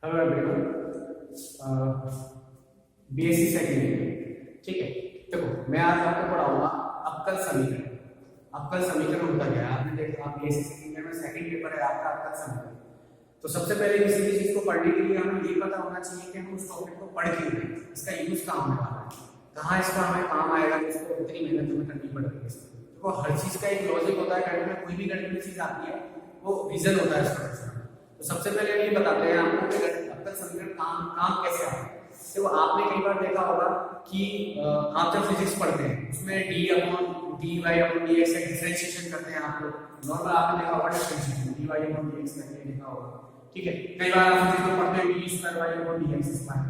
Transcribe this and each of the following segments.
Hello everyone, BSc second year. ठीक है, देखो मैं आज आपको पढ़ाऊंगा अवकल समीकरण। अवकल समीकरण होता क्या है? आपने देखा आप बीएससी सेकंड ईयर में सेकंड पेपर है आपका अवकल समीकरण। तो सबसे पहले किसी भी चीज को पढ़ने के लिए हमें ये पता होना चाहिए कि हम उस टॉपिक को पढ़ क्यों रहे हैं, इसका यूज कहाँ होने वाला है, कहाँ इसका हमें काम आएगा, जिसको इतनी मेहनत हमें करनी पड़ रही है। देखो हर चीज का एक लॉजिक होता है, गणित में कोई भी गणित में चीज आती है वो रीजन होता है इसका। तो सबसे पहले ये बताते हैं आपको कि अवकल समीकरण काम कैसे आता है। देखो आपने कई बार देखा होगा कि आप जब फिजिक्स पढ़ते हैं उसमें d upon d y upon d x का डिफरेंशिएशन करते हैं। आप लोग नॉर्मल आपने देखा होगा differentiation d y upon d x करके देखा होगा। ठीक है, कई बार आप फिजिक्स में पढ़ते हैं d square y upon d x square.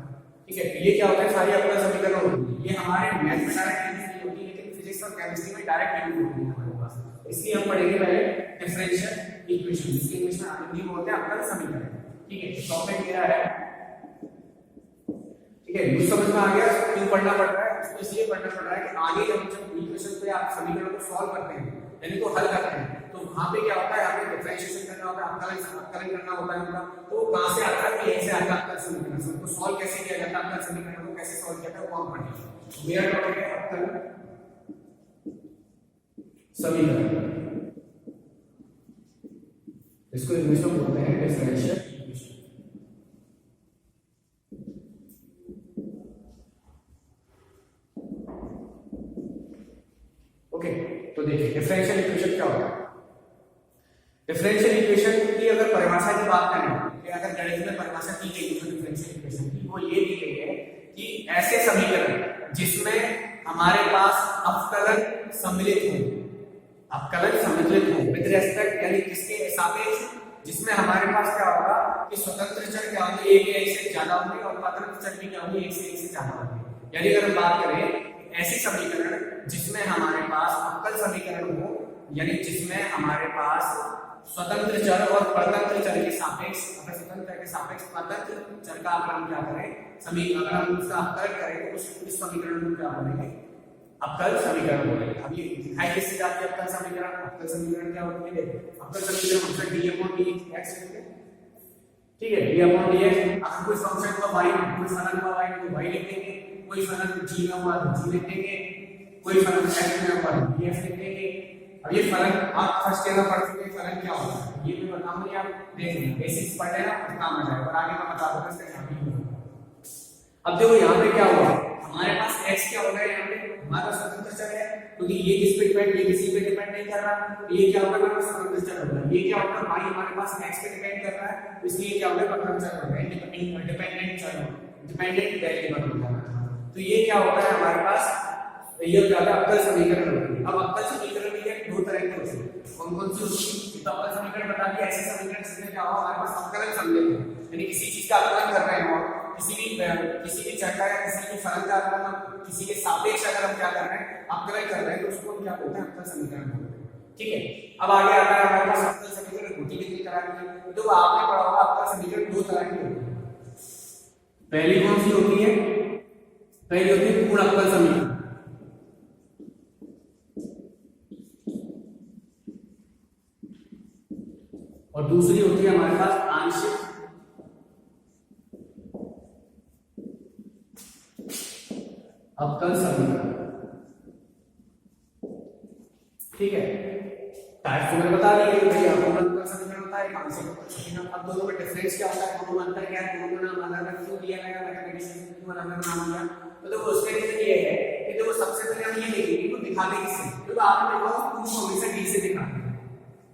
ठीक है, ये क्या होता है? सारी अवकल समीकरण होती है। ये हमारे मैथ में डायरेक्ट यूज नहीं होती, लेकिन फिजिक्स और केमिस्ट्री में डायरेक्ट यूज होती है हमारे पास। इसलिए हम पढ़ेंगे पहले डिफरेंशियल इक्वेशन, जिसके इंग्लिश में हिंदी में होते हैं अवकल समीकरण। ठीक है, टॉपिक मेरा है। ठीक है, यूज समझ में आ गया क्यों पढ़ना पड़ रहा है? उसको इसलिए पढ़ना पड़ रहा है कि आगे जब इक्वेशन पे आप समीकरण को सॉल्व करते हैं यानी तो हल करते हैं, तो वहां पे क्या होता है? आपको डिफरेंशिएशन करना होता है, अवकलन करना होता है उनका। तो कहां से आता है कि ऐसे आता है अवकल समीकरण। सबको सॉल्व कैसे किया जाता है, अवकल समीकरण को कैसे सॉल्व किया जाता है वो हम पढ़ेंगे। मेरा टॉपिक है अवकल समीकरण, इसको इंग्लिश में बोलते हैं डिफरेंशियल इक्वेशन। ओके, तो देखिए डिफरेंशियल इक्वेशन क्या होता है। डिफरेंशियल इक्वेशन की अगर परिभाषा की बात करें कि अगर गणित में परिभाषा की गई है डिफरेंशियल इक्वेशन की, वो ये दी गई है कि ऐसे समीकरण जिसमें हमारे पास अवकलन सम्मिलित हो, अवकलन सम्मिलित हो विद रेस्पेक्ट यानी किसके सापेक्ष, जिसमें हमारे पास क्या होगा कि स्वतंत्र चर क्या होंगे, एक या एक से ज्यादा होंगे और स्वतंत्र चर भी क्या होंगे, एक से ज्यादा होंगे। यानी अगर हम बात करें ऐसे समीकरण जिसमें हमारे पास अवकल समीकरण हो, यानी जिसमें हमारे पास स्वतंत्र चर और परतंत्र चर के सापेक्ष, अगर स्वतंत्र के सापेक्ष परतंत्र चर का अगर हम क्या करें समीकरण, अगर हम उसका अवकलन करें तो उस समीकरण को क्या बोलेंगे? अवकल समीकरण बोलेंगे। अब ये दिखाई किससे जाती है अवकल समीकरण? अवकल समीकरण क्या होती है? देखो अवकल समीकरण हमसे डी अपॉन डी एक्स लिखते हैं। ठीक है, डी अपॉन डी एक्स। अगर कोई फंक्शन हुआ y, कोई फलन हुआ y तो y लिख देंगे, कोई फलन g में हुआ तो g लिख देंगे, कोई फलन x में हुआ तो dx लिख देंगे। अब ये फलन आप फर्स्ट ईयर में पढ़ चुके हैं, फलन क्या होता है ये मैं बताऊंगा, आप देख लेंगे, बेसिक्स पढ़ लेना और काम आ जाएगा और आगे मैं बता दूंगा इसका क्या यूज होगा। अब देखो यहाँ पे क्या हुआ, हमारे पास x क्या हो गया, यहाँ पे हमारा स्वतंत्र चर है क्योंकि ये किस पे डिपेंड, ये किसी पे डिपेंड नहीं कर रहा, तो ये क्या होगा हमारा स्वतंत्र चर होगा। ये क्या होगा, y हमारे पास x पे डिपेंड कर रहा है, इसलिए क्या होगा स्वतंत्र चर होगा, इंडिपेंडेंट चर होगा, डिपेंडेंट वेरिएबल होगा। तो ये क्या होता है हमारे पास, ये क्या होता है अवकल समीकरण होती है। अब अवकल समीकरण भी दो तरह के होते हैं, कौन कौन सी होती है? तो अवकल समीकरण बता दिया, ऐसे समीकरण जिसमें क्या होगा हमारे पास अवकलन सम्मिलित है, यानी किसी चीज का अवकलन कर रहे हैं, किसी भी चर का या किसी भी फलन का अगर हम किसी के सापेक्ष अगर हम क्या कर रहे हैं अवकलन कर रहे हैं तो उसको हम क्या बोलते हैं? अवकल समीकरण बोलते हैं। ठीक है, अब आगे आता है हमारे पास अवकल समीकरण होती कितनी तरह की है। तो आपने पढ़ा होगा अवकल समीकरण दो तरह की होती है। पहली कौन सी होती है? पहली होती है पूर्ण अवकल समीकरण, और दूसरी होती है हमारे पास आंशिक अवकल समीकरण। ठीक है, टाइप मैंने बता दिए भैया, पूर्ण अवकल समीकरण होता है, आंशिक अवकल समीकरण। अब दोनों में डिफरेंस क्या होता है, दोनों में अंतर क्या है, दोनों का नाम अलग अलग क्यों दिया गया, मैथमेटिक्स में क्यों अलग अलग नाम दिया? तो देखो उसका रीजन ये है कि देखो सबसे पहले हम ये देखेंगे तो दिखाते किससे, क्योंकि आपने देखा होगा पूर्ण को हमेशा डी से दिखाते हैं,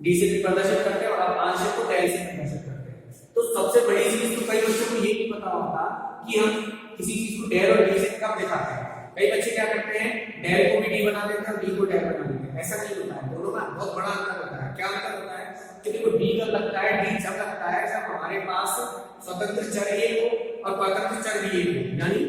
डी से प्रदर्शित करते हैं और आंशिक को डेल से प्रदर्शित करते हैं। तो सबसे बड़ी चीज तो कई बच्चों को ये नहीं पता होता कि हम किसी चीज को डेल और डी से कब दिखाते हैं। कई बच्चे क्या करते हैं, डेल को भी डी बना देते हैं और डी को डेल बना देते हैं। ऐसा नहीं होता है, दोनों में बहुत बड़ा अंतर होता है। क्या अंतर होता है कि देखो डी कब लगता है, डी जब लगता है जब हमारे पास स्वतंत्र चर एक हो और परतंत्र चर भी एक हो, यानी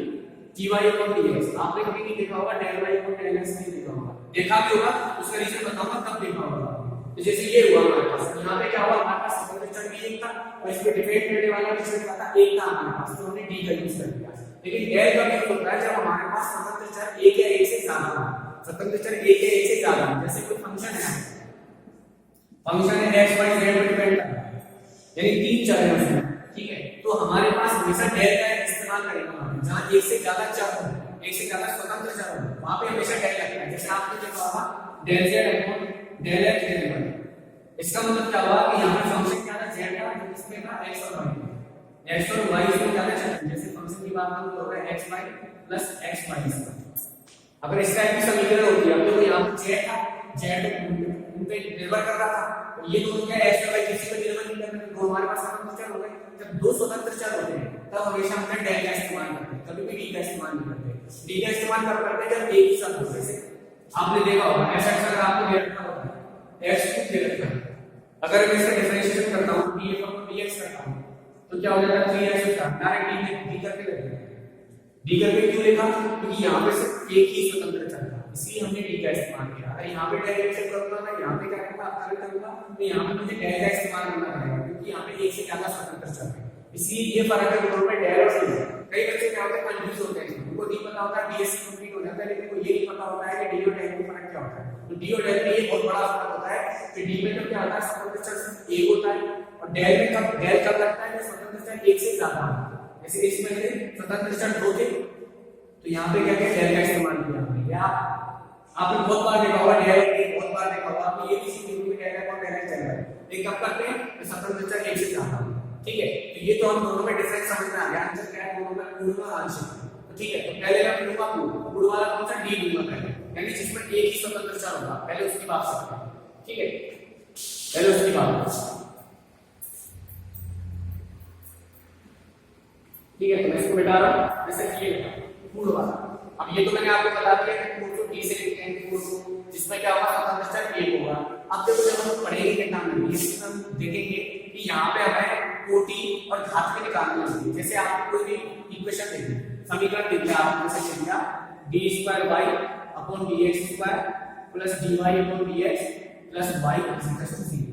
dy और dx। आपने कभी नहीं देखा होगा डेल y और डेल x नहीं देखा होगा, देखा भी होगा उसका रीजन बताऊंगा कब देखा होगा। तो जैसे ये हुआ हमारे पास, यहाँ पे क्या हुआ हमारे पास स्वतंत्र चर भी एक था और इस पे डिपेंड करने वाला भी क्या था, एक था हमारे पास, तो हमने डी का यूज कर दिया। लेकिन डेल का यूज होता है जब हमारे पास स्वतंत्र चर एक या एक से ज्यादा हो, स्वतंत्र चर एक या एक से ज्यादा हो। जैसे कोई फंक्शन है, फंक्शन है x y z पर डिपेंड करता है, यानी तीन चर है उसमें। ठीक है, तो हमारे पास हमेशा डेल का इस्तेमाल करेंगे। जहां एक से ज्यादा चर हो, एक से ज्यादा स्वतंत्र चर हो, वहां पे हमेशा डेल लगता है। जैसे आपने देखा होगा del z upon del x del y। इसका मतलब क्या हुआ कि यहाँ पे फंक्शन क्या था, z था, इसमें था x और y, x और y इसमें ज्यादा चर। जैसे फंक्शन की बात करूं तो होगा xy प्लस xy। अगर इस टाइप की समीकरण होती है, अब देखो यहाँ पे z था, z उन पे निर्भर कर रहा था, तो ये दोनों क्या x और y किसी पे निर्भर नहीं कर रहे, तो हमारे पास स्वतंत्र चर हो गए। जब दो स्वतंत्र चर होते हैं तब हमेशा हम डेल का इस्तेमाल करते हैं, कभी भी डी का इस्तेमाल नहीं करते। डी का इस्तेमाल कब करते हैं, जब एक ही साथ होते हैं। आपने देखा होगा ऐसा अक्सर आपको दे रखा होता है, x क्यूब दे रखा है, अगर मैं इसका डिफरेंशिएशन करता हूं d अपॉन dx करता हूं तो क्या हो जाएगा 3x होता है। डायरेक्ट d करके लिखते हैं। d करके क्यों लिखा, क्योंकि यहां पे सिर्फ एक ही स्वतंत्र चर था, इसलिए हमने d का इस्तेमाल किया। अगर यहां पे डेरिवेटिव करूंगा मैं यहां पे क्या करूंगा, अवकलन करूंगा, तो यहां पे मुझे डेल का इस्तेमाल करना पड़ेगा, क्योंकि यहां पे एक से ज्यादा स्वतंत्र चर है, इसलिए ये फर्क है दोनों में, डेल और डी। कई बच्चे क्या होते हैं, कंफ्यूज होते हैं, उनको नहीं पता होता बीएससी कंप्लीट हो जाता है, लेकिन उनको ये नहीं पता होता है कि डी और डेल में फर्क क्या होता है। तो डी और डेल में ये बहुत बड़ा फर्क होता है कि डी में तो क्या होता है, स्वतंत्र चर सिर्फ एक होता है, और डेल में कब डेल कब लगता है, जब स्वतंत्र चर एक से ज्यादा होता है। जैसे इसमें से स्वतंत्र चर दो थे, तो यहाँ पे क्या क्या डेल का इस्तेमाल किया हमने। या आपने बहुत बार देखा होगा डेल, बहुत बार देखा होगा आपने, ये किसी चीज में डेल और डेल चल रहा है, लेकिन कब करते हैं, स्वतंत्र चर एक से ज्यादा होता है। ठीक है, तो ये तो हम दोनों में डिफरेंस समझ में आ गया। आंसर क्या है, दोनों में पूर्ण और आंशिक। तो ठीक है, तो पहले मैं लूंगा पूर्ण वाला कौन सा, डी लूंगा पहले, यानी जिसमें एक ही स्वतंत्र चर होगा, पहले उसकी बात करते हैं। ठीक है, पहले उसकी बात। ठीक है, तो मैं इसको मिटा रहा हूं, जैसे कि ये पूर्ण वाला। अब ये तो मैंने आपको बता दिया कि पूर्ण को डी से लिखते हैं, पूर्ण जिसमें क्या होगा, स्वतंत्र चर एक होगा। अब देखो जब हम पढ़ेंगे कितना में ये हम देखेंगे कि यहाँ पे हमें कोटि और घात के निकालने होंगे। जैसे आप कोई भी इक्वेशन देखिए, समीकरण देखिए, आप जैसे लिख दिया d2y upon dx2 plus dy upon dx plus y equal to 0।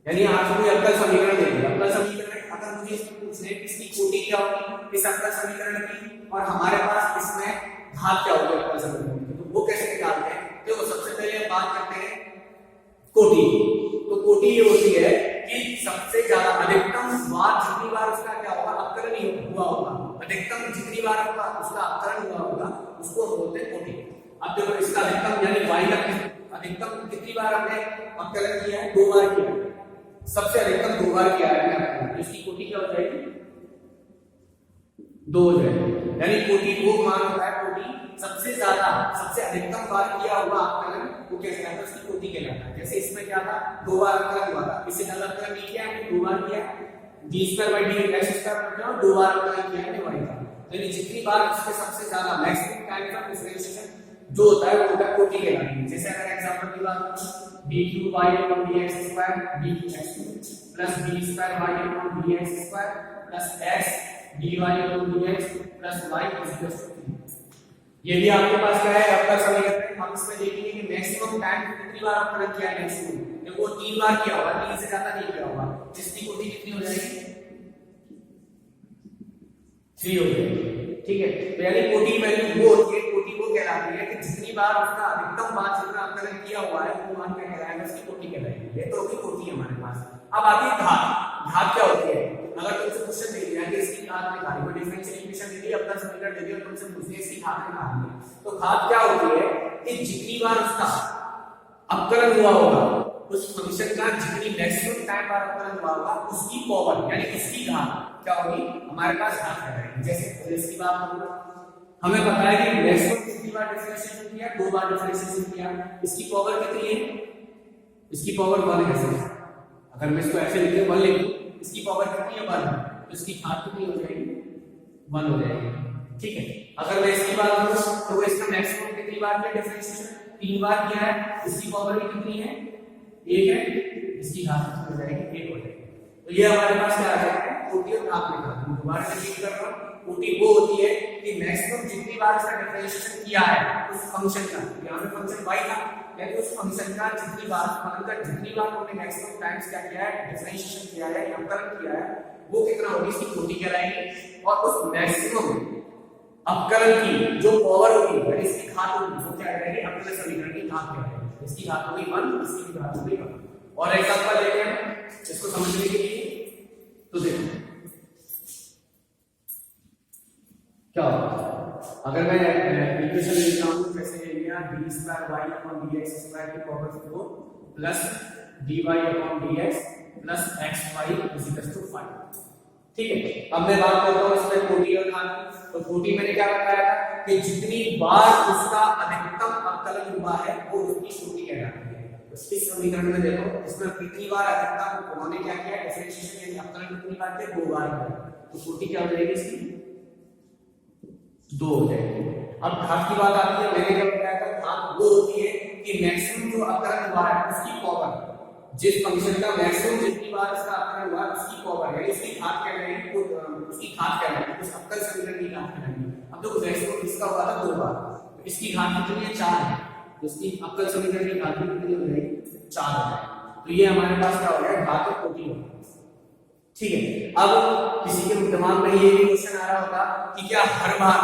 यानी आप कोई अवकल समीकरण देखिए, अवकल समीकरण अगर मुझे इसमें पूछे इसकी कोटि क्या होगी इस अवकल समीकरण की, और हमारे पास इसमें घात क्या होगी अवकल समीकरण की, तो वो कैसे निकालते हैं। देखो सबसे पहले बात करते हैं कोटि। तो कोटि ये होती है कि सबसे ज्यादा अधिकतम बार जितनी बार उसका क्या होगा, अवकलन ही हुआ होगा, अधिकतम जितनी बार उसका अवकलन हुआ होगा उसको हम बोलते हैं कोटि। अब देखो इसका अधिकतम यानी y का अधिकतम कितनी बार हमने अवकलन किया है, 2 बार किया है, सबसे अधिकतम 2 बार किया है, तो इसकी कोटि क्या हो जाएगी, 2 हो जाएगी। यानी कोटि वो मान होता है, कोटि सबसे ज्यादा सबसे अधिकतम बार किया हुआ अवकलन वो क्या कहलाता है, उसकी कोटि कहलाता है। जैसे इसमें क्या था, 2 बार अवकलन हुआ था, इससे ज्यादा अवकलन नहीं किया है, 2 बार किया, d2/d x2 2 बार अवकलन किया है y का। यानी जितनी बार उसके सबसे ज्यादा मैक्सिमम टाइम का डिफरेंशिएशन जो होता है वो होता है कोटि कहलाती है। जैसे अगर एग्जांपल की बात करूं d3y upon dx2 dx plus d2y upon dx2 plus x dy upon dx plus y equal to 3। ये भी आपके पास क्या है, अवकल समीकरण। हम इसमें देखेंगे कि मैक्सिमम टाइम कितनी बार अवकलन किया है, मैक्सिमम देखो 3 बार किया होगा, 3 से ज्यादा नहीं किया होगा, जिसकी कोटि कितनी हो जाएगी, 3 हो जाएगी। ठीक है, तो यानी कोटि वैल्यू वो होती है, कोटि वो कहलाती है कि जितनी बार उसका अधिकतम बार जितना अवकलन किया हुआ है वो मान क्या कहलाएगा, उसकी कोटि कहलाएगी। ये तो होगी कोटि हमारे पास। अब आती है घात। घात क्या होती है, अगर तुमसे क्वेश्चन दे दिया कि इसकी घात निकाली, कोई डिफरेंशियल इक्वेशन दे दी, अपना समीकरण दे दिया और तुमसे पूछ दिया इसकी घात निकालनी है, तो घात क्या होती है कि जितनी बार उसका अवकलन हुआ होगा, उस फंक्शन का जितनी मैक्सिमम टाइम बार अवकलन हुआ होगा उसकी पावर यानी उसकी घात क्या होगी, हमारे पास घात है। जैसे इसकी बात करूं, हमें पता है कि मैक्सिमम कितनी बार डिफरेंशिएशन किया, 2 बार डिफरेंशिएशन किया, इसकी पावर कितनी है, इसकी पावर 1 है। अगर मैं इसको ऐसे लिखूं 1 लिखूं, इसकी पावर कितनी है 1, तो इसकी घात कितनी हो जाएगी, 1 हो जाएगी। ठीक है, अगर मैं इसकी बात करूं तो इसका मैक्सिमम कितनी बार किया डिफरेंशिएशन, 3 बार किया है, इसकी पावर भी कितनी है, 1 है, इसकी घात कितनी हो जाएगी, 1 हो जाएगी। तो ये हमारे पास क्या आ जाता है, कोटि और घात निकालना। दोबारा रिपीट कर रहा हूं, कोटि वो होती है कि मैक्सिमम जितनी बार इसका डिफरेंशिएशन किया है उस फंक्शन का, यहां पे फंक्शन y था, यानी उस फंक्शन का जितनी बार हमने मैक्सिमम टाइम्स क्या किया है, डिफरेंशिएशन किया है, अवकलन किया है, वो कितना होगी, इसकी कोटि कहलाएगी। और उस मैक्सिमम अवकलन की जो पावर होगी यानी इसकी घात होगी वो क्या कहलाएगी, अवकल समीकरण की घात कहलाएगी। इसकी घात होगी 1, इसकी भी घात होगी 1। और एग्जांपल लेते हैं इसको समझने के लिए, तो देखो क्या होगा? अगर मैं इक्वेशन लिखता हूँ जैसे ये लिया d square y upon dx square की power 4 plus dy upon dx plus xy is equal to 5। ठीक है, अब मैं बात करता हूँ इसमें कोटि और घात की। तो कोटि मैंने क्या बताया था कि जितनी बार उसका अधिकतम अवकलन हुआ है वो उसकी कोटि कहलाती है। इस समीकरण में देखो, इसमें कितनी बार अधिकतम उन्होंने क्या किया, डिफरेंशिएशन यानी अवकलन कितनी बार किया, 2 बार किया। तो कोटि क्या हो जाएगी इसकी, 2 हो जाएगी। अब घात की बात आती है, मैंने क्या बताया था, घात वो होती है कि मैक्सिमम जो अवकलन हुआ है उसकी पावर, जिस फंक्शन का मैक्सिमम जितनी बार इसका अवकलन हुआ उसकी पावर यानी उसकी घात कहलाएगी, उसकी घात कहलाएगी, उस अवकल समीकरण की घात कहलाएगी। अब देखो मैक्सिमम इसका हुआ था 2 बार, तो इसकी घात कितनी है, 4 है। इसकी अवकल समीकरण की घात कितनी हो जाएगी, 4 हो जाएगी। तो ये हमारे पास क्या हो गया, घात और कोटि हो गया। ठीक है, अब किसी के दिमाग में ये भी क्वेश्चन आ रहा होगा कि क्या हर बार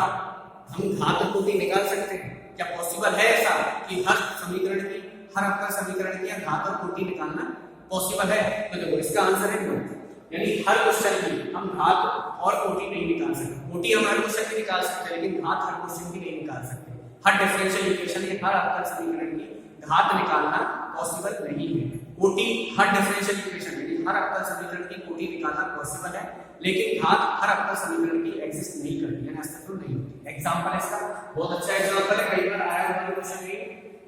हम घात और कोटि निकाल सकते हैं? क्या पॉसिबल है ऐसा कि हर समीकरण की, हर अवकल समीकरण की घात और कोटि निकालना पॉसिबल है? तो देखो इसका आंसर है नो, यानी हर क्वेश्चन की हम घात और कोटि नहीं निकाल सकते। कोटि हम हर क्वेश्चन की निकाल सकते हैं लेकिन घात हर क्वेश्चन की नहीं निकाल सकते। हर डिफरेंशियल इक्वेशन के हर अवकल समीकरण की घात निकालना पॉसिबल नहीं है। कोटि हर डिफरेंशियल इक्वेशन यानी हर अवकल समीकरण की कोटि निकालना पॉसिबल है लेकिन घात हर अवकल समीकरण की एग्जिस्ट नहीं करती है, अस्तित्व नहीं होती। एग्जांपल इसका बहुत अच्छा एग्जांपल है, कई बार आया हुआ क्वेश्चन है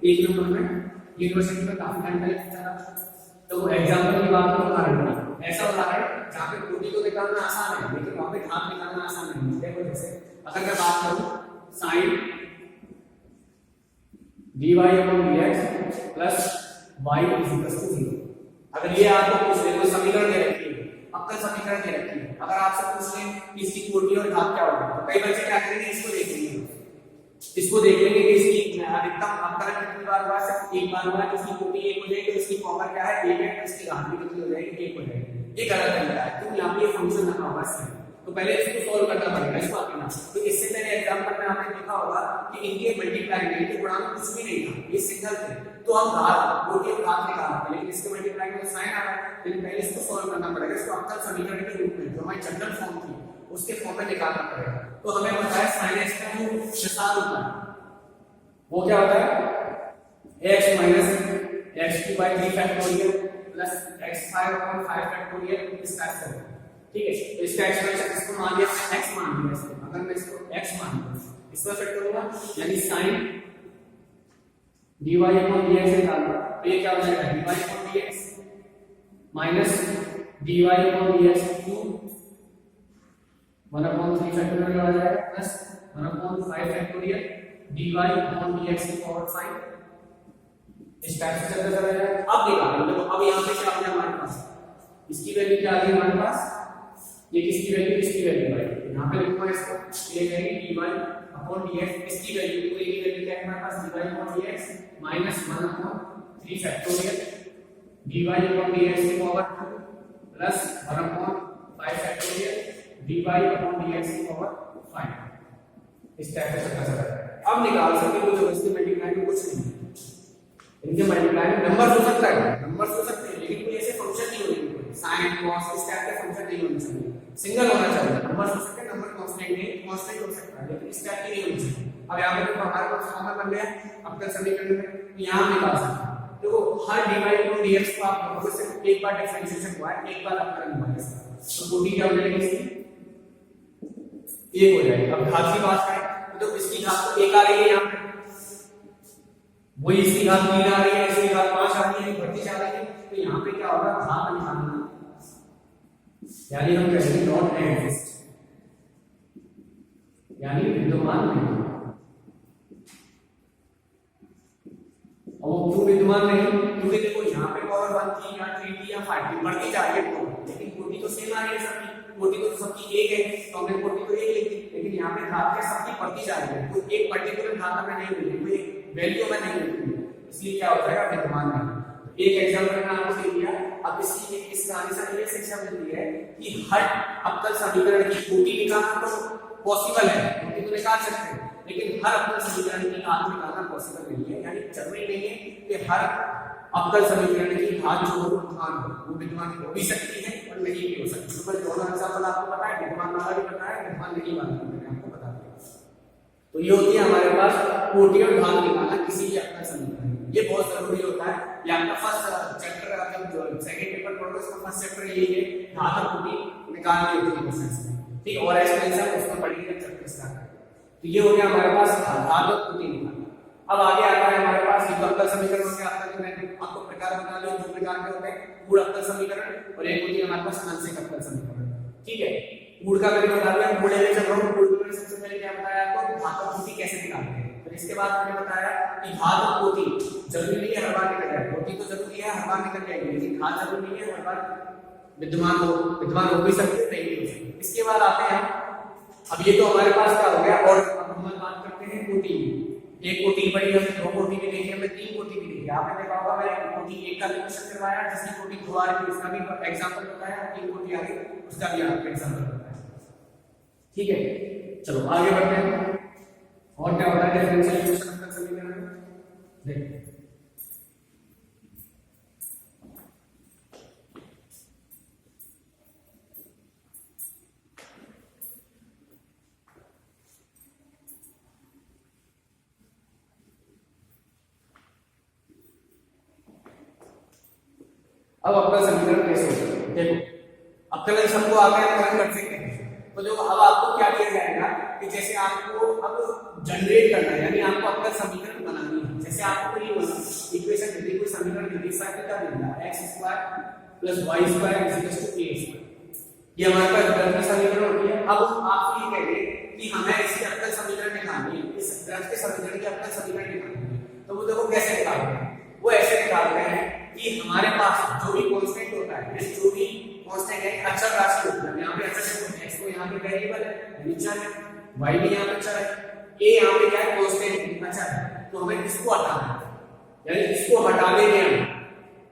1 नंबर में, यूनिवर्सिटी में काफी टाइम पहले पूछा था। तो वो एग्जांपल की बात करो, उदाहरण ऐसा उदाहरण जहां पे कोटि को निकालना आसान है लेकिन वहां पे घात निकालना आसान नहीं है। देखो जैसे अगर मैं बात करूं sin dy upon dx plus y is equal to 0। अगर ये आपको पूछ ले, कोई समीकरण दे रखी है, अवकल समीकरण दे रखी है, अगर आपसे पूछ ले कि इसकी कोटि और घात क्या होगा, तो कई बच्चे क्या करेंगे, इसको देख लेंगे, इसको देख लेंगे कि इसकी अधिकतम अवकलन कितनी बार हुआ, सिर्फ 1 बार हुआ, इसकी कोटि 1 हो जाएगी, इसकी पावर क्या है 1 है, इसकी घात भी कितनी हो जाएगी 1 हो जाएगी। ये गलत तरीका है, क्योंकि यहाँ पे ये फंक्शन रखा हुआ है। तो पहले इसको सॉल्व करना पड़ेगा इस बात के नाम। तो इससे पहले एग्जांपल में आपने देखा होगा कि इनके मल्टीप्लाई में इनके गुणा में कुछ भी नहीं था, ये सिंगल थे, तो हम घात कोटि और घात निकालते हैं, लेकिन इसके मल्टीप्लाई में साइन आ रहा है, लेकिन पहले इसको सॉल्व करना पड़ेगा, इसको अवकल समीकरण के रूप में जो हमारी जनरल फॉर्म थी उसके फॉर्म में निकालना पड़ेगा। तो हमें पता है sin x का जो विस्तार होता है वो क्या होता है, x minus x2 by 3 factorial plus x5 upon 5 factorial इस टाइप से। ठीक है, तो इसका एक्सप्रेशन इसको मान लिया x मान लिया इसको, अगर मैं इसको x मान लूं इसमें फिट करूंगा यानी sin dy upon dx निकालूंगा, तो ये क्या हो जाएगा dy upon dx minus dy upon dx cube 1 upon 3 factorial आ जाएगा plus 1 upon 5 factorial dy upon dx की पावर 5 इस टाइप से चलता चला जाएगा। अब निकालो, देखो अब यहाँ पे क्या आ गया हमारे पास, इसकी वैल्यू क्या आ गई हमारे पास, ये किसकी वैल्यू, इसकी वैल्यू भाई यहाँ पे लिखूंगा इसको, ये कहेंगे dy upon dx, इसकी वैल्यू तो ये वैल्यू क्या है हमारे पास dy upon dx minus 1 upon 3 factorial dy upon dx की power 2 plus 1 upon 5 factorial dy upon dx की पावर 5 इस टाइप से चलता चला जाएगा। अब निकाल सकते हो जो इसके मल्टीप्लाई में कुछ नहीं है, इनके मल्टीप्लाई में नंबर हो सकता है, नंबर हो सकते हैं लेकिन कोई ऐसे फंक्शन नहीं होने चाहिए, sin cos इस टाइप के फंक्शन नहीं होने चाहिए, सिंगल होना चाहिए। नंबर हो सकते हैं, नंबर कांस्टेंट नहीं, कांस्टेंट हो सकता है लेकिन इस टाइप की नहीं होनी चाहिए। अब यहां पे हमारे पास फॉर्मूला बन गया अवकल समीकरण में, तो यहां निकाल सकते हैं। देखो हर dy upon dx को आप देखो सिर्फ एक बार डिफरेंशिएशन हुआ है, एक बार अवकलन हुआ है इसका, तो कोटि क्या हो जाएगी इसकी 1 हो जाएगी। अब घात की बात करें तो इसकी घात तो 1 आ रही है, यहाँ पे वही इसकी घात 3 आ रही है, इसकी घात 5 आ रही है, बढ़ती जा रही है, तो यहाँ पे क्या होगा घात निकालना यानी हम कहेंगे नॉट एग्जिस्ट यानी विद्यमान नहीं। और वो क्यों विद्यमान नहीं, क्योंकि देखो यहाँ पे पावर 1 थी या 3 थी या 5 थी, बढ़ती जा रही है लेकिन कोटि तो सेम आ रही है सबकी, कोटि तो सबकी 1 है, तो हमने कोटि तो 1 लिख दी, लेकिन यहाँ पे घात के सबकी बढ़ती जा रही है, तो एक पर्टिकुलर घात हमें नहीं मिली, कोई वैल्यू में नहीं मिली, इसलिए क्या हो जाएगा विद्यमान नहीं। एक एग्जांपल मैंने आपको दे दिया। अब इसकी इस कहानी से ये शिक्षा मिलती है कि हर अवकल समीकरण की कोटि निकालना तो पॉसिबल है, कोटि तो निकाल सकते हैं, लेकिन हर अवकल समीकरण की घात निकालना पॉसिबल नहीं है, यानी जरूरी नहीं है कि हर अवकल समीकरण की घात जो हो वो विद्यमान हो भी सकती है और नहीं भी हो सकती है। दोनों एग्जांपल आपको पता है, विद्यमान वाला भी पता है, विद्यमान नहीं वाला भी मैंने आपको बता दिया। तो ये होती है हमारे पास कोटि और घात निकालना किसी भी अवकल समीकरण में। ये बहुत जरूरी होता है। ये आपका फर्स्ट चैप्टर जब सेकंड पेपर पढ़ोगे उसका फर्स्ट चैप्टर यही है, घात और कोटि निकालनी होती है क्वेश्चंस में, ठीक। और एक्सपेंशन उसमें पढ़ेंगे जब चैप्टर स्टार्ट करेंगे। तो ये हो गया हमारे पास घात और कोटि निकालना। अब आगे आता है हमारे पास ये अवकल समीकरण हो गया। आपका जो मैंने आपको प्रकार बता दिया, दो प्रकार के होते हैं, पूर्ण अवकल समीकरण और एक होती है हमारे पास आंशिक अवकल समीकरण, ठीक है। पूर्ण का मैंने बता दिया, पूर्ण लेके चल रहा हूं। पूर्ण में सबसे पहले क्या बताया आपको, घात और कोटि कैसे निकालते हैं। फिर इसके बाद मैंने बताया कि घात और कोटि जरूरी नहीं है हर बार निकल जाए, कोटि तो जरूरी है हर बार निकल जाएगी, लेकिन घात जरूरी नहीं है हर बार विद्यमान हो भी सकती है, नहीं भी हो सकती। इसके बाद आते हैं अब ये तो हमारे पास क्या हो गया। और अब हम बात करते हैं कोटि। एक कोटि पढ़ी हमने, दो कोटि भी देखी हमने, तीन कोटि भी देखी। आपने देखा होगा मैंने कोटि एक का भी क्वेश्चन करवाया, जिसकी कोटि दो आ रही है उसका भी एग्जांपल बताया, और तीन कोटि आ गई उसका भी आपको एग्जांपल बताया, ठीक है। चलो आगे बढ़ते हैं। और क्या होता है डिफरेंशियल इक्वेशन का समीकरण में, देखिए अब अवकल समीकरण कैसे होता है। देखो अवकलन सबको आता है, अवकलन कर सकते हैं। तो जो अब आपको क्या किया जाएगा कि जैसे आपको अब जनरेट करना है, यानी आपको अवकल समीकरण बनानी है। जैसे आपको ये इक्वेशन दी गई, कोई समीकरण दी गई, साइन का मिल रहा है x² + y² = a²। ये हमारे पास ग्राफ की समीकरण होती है। अब आप ये कहेंगे कि हमें इसकी अवकल समीकरण निकालनी है, इस ग्राफ के समीकरण की अवकल समीकरण निकालनी है। तो वो देखो कैसे निकालते हैं, वो ऐसे निकालते हैं कि हमारे पास जो भी कांस्टेंट होता है, जो भी कांस्टेंट है अचर राशि होती है। यहां पे अचर है, x को यहां पे वेरिएबल है यानी चर है, y भी यहां पे चर है, a यहां पे क्या है कांस्टेंट अचर है। तो हमें इसको हटाना है, यानी इसको हटा देंगे हम,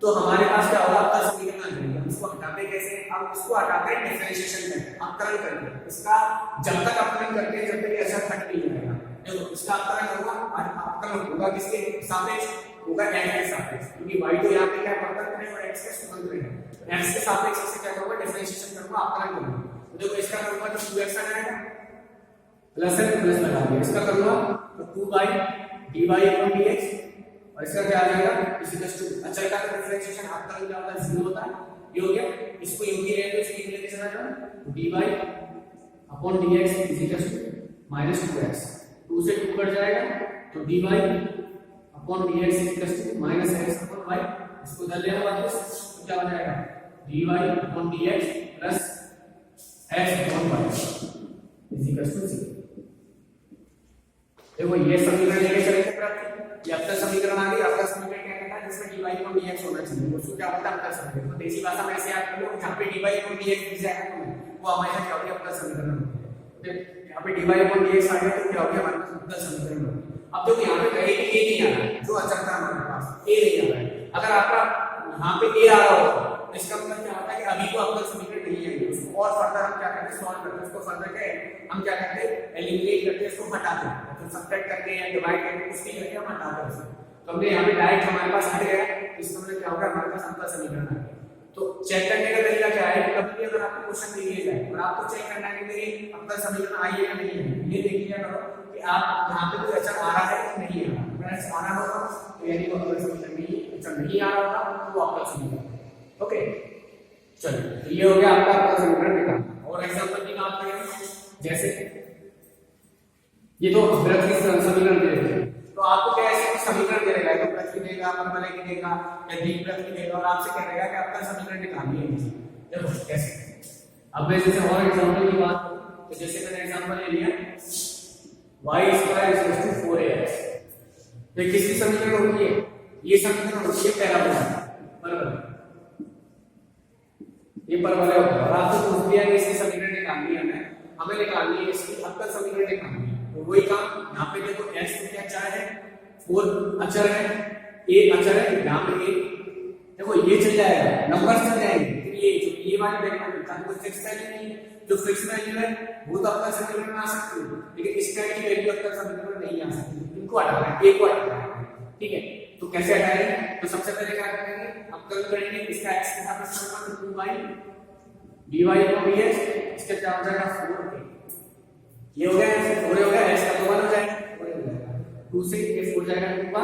तो हमारे पास क्या होगा अवकल समीकरण आ जाएगा। हम इसको हटाते कैसे, हम इसको हटाते हैं डिफरेंशिएशन करके, अवकलन करके। इसका जब तक अवकलन करते हैं जब तक ये अचर हट नहीं जाएगा। देखो इसका अवकलन होगा, अवकलन होगा किसके सापेक्ष, होगा x के सापेक्ष, क्योंकि y तो यहां पे क्या परतंत्र है और x के स्वतंत्र है। तो x के सापेक्ष से क्या होगा डिफरेंशिएशन करूंगा, अवकलन करूंगा। तो देखो इसका करूंगा तो 2x आ जाएगा, प्लस है प्लस लगा दिया। इसका करूंगा तो 2/dy/dx, और इसका क्या आ जाएगा इसी का अचर का डिफरेंशिएशन अवकलन क्या होता है 0 होता है। ये हो गया, इसको यूं ही रहने दो, इसको लेके चला जाओ, dy/dx = -2x, 2 से 2 कट जाएगा तो dy/dx -x/y, इसको इधर ले आओ वापस, तो क्या हो जाएगा dy/dx + x/y = 0। देखो ये समीकरण लेके चलेंगे प्राप्त, ये अवकल समीकरण आ गई। अवकल समीकरण क्या कहता है, जिसमें dy/dx होना चाहिए, उसको क्या बोलते हैं अवकल समीकरण। तो देसी भाषा में ऐसे याद कर लो, जहां पे dy/dx दिख जाएगा तो वो हमेशा क्या होगा अवकल समीकरण होता है। यहां पे dy/dx आ गया तो क्या हो गया हमारे पास अवकल समीकरण होता है। अब देखो यहाँ पे कहे कि a नहीं आ रहा है, जो अचर था हमारे पास a नहीं आ रहा है। अगर आपका यहाँ पे a आ रहा हो तो इसका मतलब क्या होता है कि अभी को अवकल समीकरण नहीं आएगी। उसको और फर्दर हम क्या करते हैं, सॉल्व करते हैं। उसको फर्दर क्या हम क्या करते हैं, एलिमिनेट करते हैं, इसको हटाते हैं, तो सब्ट्रैक्ट करके या डिवाइड करके कुछ नहीं करके हम हटाते हैं उसको। तो हमने यहाँ पे डायरेक्ट हमारे पास हट गया, इसका मतलब क्या होगा हमारे पास अवकल समीकरण आ गया। तो चेक करने का तरीका क्या है, कभी भी अगर आपको क्वेश्चन दे दिया जाए और आपको चेक करना है कि मेरी अवकल समीकरण आई है या नहीं है, ये देख लिया करो कि आप यहाँ पे कोई अचर आ रहा है कि नहीं आ रहा। अगर अचर आ रहा होगा तो यानी वो अवकल समीकरण नहीं, अचर नहीं आ रहा होगा तो अवकल समीकरण। ओके चलिए, तो ये हो गया आपका अवकल समीकरण निकालना। और एग्जांपल की बात करें, जैसे ये तो वृत्त की समीकरण दे रहे हैं, तो आपको क्या ऐसे समीकरण दे देगा, तो वृत्त की देगा, परवलय की देगा या दीर्घवृत्त की देगा, और आपसे कह देगा कि अवकल समीकरण निकालनी है। देखो कैसे, अब मैं जैसे और एग्जांपल की बात करूं तो जैसे मैंने एग्जांपल ले लिया y² = 4ax, तो किसकी समीकरण होती है, ये समीकरण होती है पहला परवलय, ये परवलय होता है। और आपको पूछ दिया कि इसकी समीकरण निकालनी है, हमें निकालनी है इसकी अवकल समीकरण निकालनी है। तो वही काम यहाँ पे देखो x को क्या अचर है, 4 अचर है, a अचर है, यहाँ पे a देखो ये चल जाएगा, नंबर चल जाएंगे। ये वाली वैल्यू का कोई फिक्स वैल्यू नहीं है, जो फिक्स वैल्यू है वो तो अवकल समीकरण में आ सकती है, लेकिन इस टाइप की वैल्यू अवकल समीकरण में नहीं आ सकती। इनको हटाना है, a को हटाना है, ठीक है। तो कैसे हटाएंगे, तो सबसे पहले क्या करेंगे, अवकल करेंगे इसका x के साथ में 2/dy/dx, इसका क्या हो जाएगा 4a, ये हो गया, 4 हो गया, x का तो 1 हो जाएगा, 4 हो जाएगा, 2 से ये 4 जाएगा 2 का,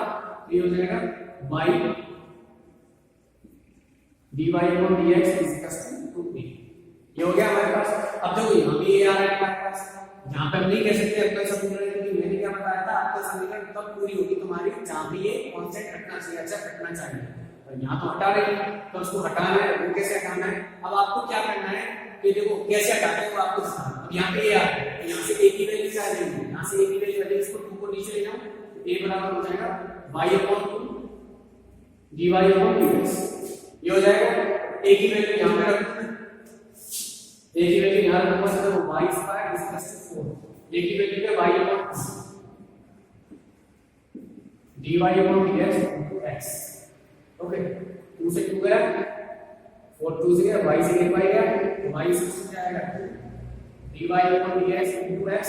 ये हो जाएगा y dy upon dx is equal to 2a। ये हो गया हमारे पास। अब देखो यहाँ भी ये आ रहा है हमारे पास, यहाँ पे हम नहीं कह सकते अवकल समीकरण, क्योंकि मैंने क्या बताया था अवकल समीकरण तब पूरी होगी तुम्हारी जहाँ भी ये कांस्टेंट हटना चाहिए, अच्छा हटना चाहिए, और यहाँ तो हटा रही है, तो उसको हटाना है, वो कैसे हटाना है, अब आपको क्या करना है कि देखो कैसे हटाते हैं वो आपको दिखाना। अब यहाँ पे ये आ रहा है, यहाँ से a की वैल्यू क्या आ जाएगी, यहाँ से a की वैल्यू आ जाएगी, इसको 2 को नीचे ले जाओ, a बराबर हो जाएगा y upon 2 dy upon dx। ये हो जाएगा, a की वैल्यू यहाँ पे रख दो, a की वैल्यू यहाँ रखूंगा तो y square is plus 4, a की वैल्यू है y upon dy upon dx into x। Okay, 2 से 2 गया, 4 2 से गया, y से 1 y गया, y से क्या आएगा dy upon dx into x,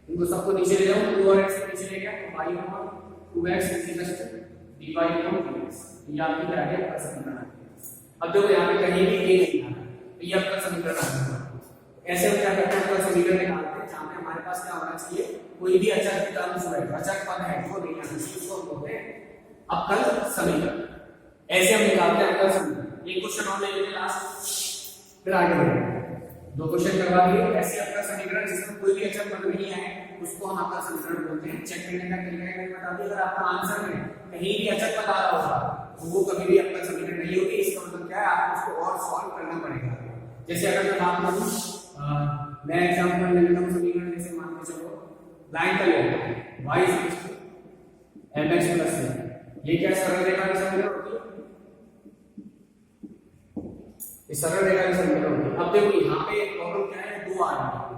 इनको सबको नीचे ले जाओ, 2 और x को नीचे ले गया तो y upon 2x is equal to dy upon dx। ये आपकी क्या है आपका समीकरण। अब देखो यहाँ पे कहीं भी a नहीं आ रहा, तो ये आपका समीकरण आ गया। ऐसे हम क्या करते हैं, आपका समीकरण निकालते हैं जहाँ पे हमारे पास क्या होना चाहिए, कोई भी अचर की टर्म जो है, अचर पद है वो नहीं आना चाहिए, उसको हम बोलते हैं अवकल समीकरण। ऐसे हम निकालते हैं अवकल समीकरण। एक क्वेश्चन और ले लेते लास्ट, फिर आगे बढ़ेंगे। 2 क्वेश्चन करवा दिए, ऐसे अवकल समीकरण जिसमें कोई भी अचर पद नहीं है उसको हम अवकल समीकरण बोलते हैं। चेक करने का तरीका मैंने बता दिया, अगर आपका आंसर में कहीं भी अचर पद आ रहा होगा तो वो कभी भी अवकल समीकरण नहीं होगी। इसका मतलब क्या है, आपको उसको और सॉल्व करना पड़ेगा। जैसे अगर मैं बात करूं, मैं एग्जांपल ले लेता हूं समीकरण, जैसे मान के चलो लाइन का लेते हैं y mx प्लस c, ये क्या सरल रेखा की समीकरण होती है, ये सरल रेखा की समीकरण होती है। अब देखो यहाँ पे प्रॉब्लम क्या है, 2 आ रही है,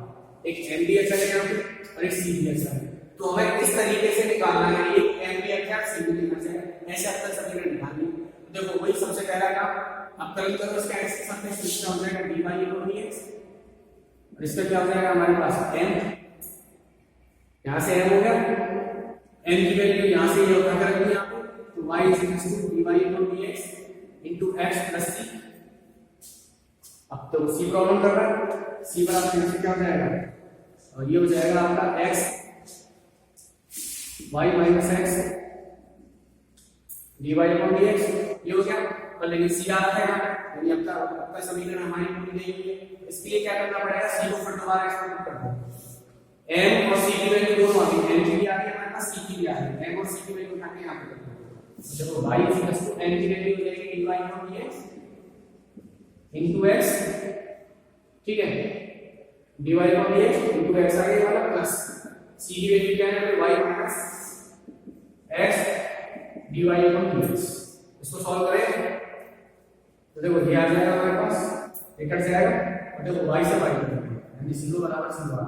एक m भी अचर है यहाँ पे और एक c भी अचर है, तो हमें इस तरीके से निकालना है, एक m भी अचर c भी अचर है, ऐसे अवकल समीकरण निकालनी। देखो वही सबसे पहला काम, अब कल करो इसका x के साथ में सूचना हो जाएगा dy upon dx, और इसका क्या हो जाएगा हमारे पास m, यहाँ से m हो गया, m की वैल्यू यहाँ से ये उठा कर रख दी यहाँ पे, तो y is equal to dy upon dx into x plus c। अब तो c प्रॉब्लम कर रहा है, c बराबर यहाँ से क्या हो जाएगा, और ये हो जाएगा आपका x y minus x dy upon dx। ये हो गया, पर लेकिन c आ रहा है यहाँ पे, यानी आपका समीकरण हमारी पूरी नहीं हुई है। इसके लिए क्या करना पड़ेगा, c को फिर दोबारा एक्सपेरिमेंट कर दो, m और c की वैल्यू दोनों आ गई, m की भी आ गई हमारे पास, c की भी आ गई, m और c की वैल्यू उठा के यहाँ पे कर दो। देखो y m की वैल्यू हो जाएगी dy upon dx into x, ठीक है, dy upon dx into x आ गया वाला प्लस c की वैल्यू क्या है y minus x dy upon dx। इसको सॉल्व करें तो देखो ये आ जाएगा हमारे पास, ये कट जाएगा, और देखो y से y यानी 0 बराबर 0 आ,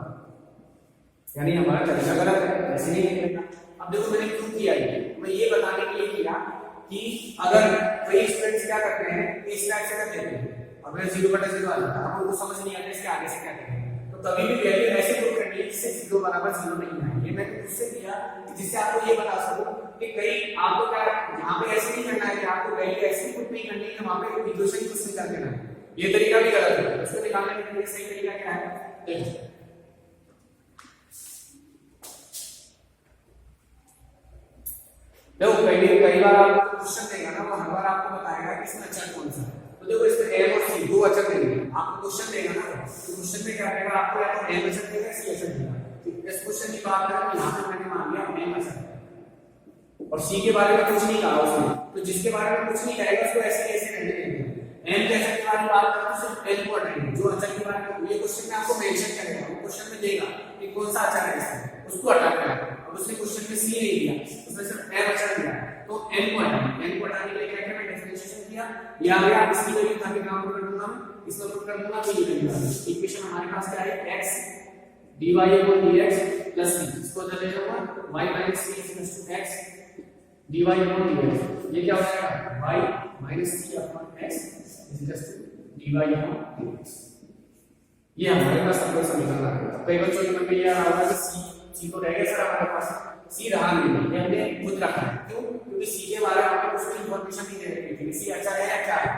यानी हमारा तरीका गलत है, ऐसे नहीं लिखना। अब देखो मैंने क्यों किया ये, मैं ये बताने के लिए किया कि अगर कई स्टूडेंट्स क्या करते हैं, इस टाइप से कर देते हैं, अगर 0/0 आ जाता है, अब उनको समझ नहीं आता इसके आगे से क्या करें, तो कभी भी वैल्यू ऐसे पुट करनी है जिससे 0 बराबर 0 नहीं आए। ये मैंने उससे किया जिससे आपको ये बता सकूं कि कहीं आपको क्या यहाँ पे ऐसे नहीं करना है कि आपको वैल्यू ऐसे पुट नहीं करनी है, वहां पे इक्वेशन कुछ नहीं कर देना है, ये तरीका भी गलत है। उसको निकालने के लिए सही तरीका क्या है, देखो कई बार आपको क्वेश्चन देगा ना, वो हर बार आपको बताएगा कि इसमें अचर कौन सा है। तो देखो इसमें m और c दो अचर देंगे, आपको क्वेश्चन देगा ना, तो क्वेश्चन में क्या करेगा, आपको या तो m अचर देगा c अचर देगा। इस क्वेश्चन की बात करें तो यहाँ पे मैंने मान लिया m अचर और c के बारे में कुछ नहीं कहा उसने, तो जिसके बारे में कुछ नहीं कहेगा उसको ऐसे कैसे रहने देंगे। m के अचर के बारे में बात करें तो सिर्फ n को हटाएंगे, जो अचर के बारे में ये क्वेश्चन में आपको मेंशन करेगा, वो क्वेश्चन में देगा कि कौन सा अचर है इसमें, उसको हटा देगा। अब उसने क्वेश्चन में c नहीं दिया, उसने सिर्फ m अचर दिया, तो n को हटाएंगे। n को हटाने के लिए क्या किया, मैं डिफरेंशिएशन किया, ये आ गया, इसकी वैल्यू ताकि काम कर दूंगा मैं, इसको पुट कर दूंगा, तो ये वैल्यू आ गई। इक्वेशन हमारे पास क्या है, x dy upon dx plus c, इसको इधर ले जाऊंगा, y minus c is equal to x dy upon dx। ये क्या हो जाएगा, y minus c upon x is equal to dy upon dx। ये हमारे पास अवकल समीकरण आ गया। कई बच्चों के मन में ये आ रहा होगा कि c तो रह गया सर हमारे पास, c रहा नहीं, ये हमने खुद रखा है, क्यों, क्योंकि c के बारे में हमें कुछ इंफॉर्मेशन नहीं दे रही थी, c अच्छा है या क्या है,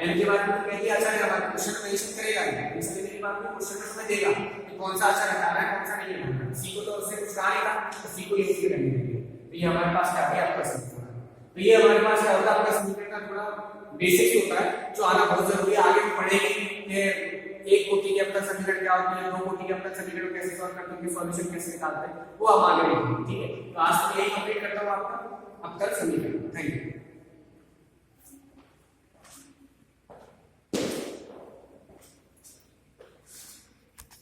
m के बारे में कह दिया अच्छा है, हमारे क्वेश्चन में मेंशन करेगा, मेंशन करने के बाद क्वेश्चन में हमें देगा कि कौन सा अच्छा हटाना है, कौन नहीं है, सी को तो उससे कुछ कहा नहीं था, तो सी को ये सी रहने देंगे। तो ये हमारे पास क्या है आपका समीकरण। तो ये हमारे पास क्या होता है, आपका समीकरण का थोड़ा बेसिक्स होता है जो आना बहुत जरूरी है। आगे पढ़ेंगे कि एक कोटि के अपतल समीकरण क्या होती है, दो कोटि के अपतल समीकरण कैसे सॉल्व करते हैं, सॉल्यूशन कैसे निकालते हैं, वो हम आगे देखेंगे। ठीक है, तो आज तो यही कंप्लीट करता हूँ आपका अपतल समीकरण। Thank you.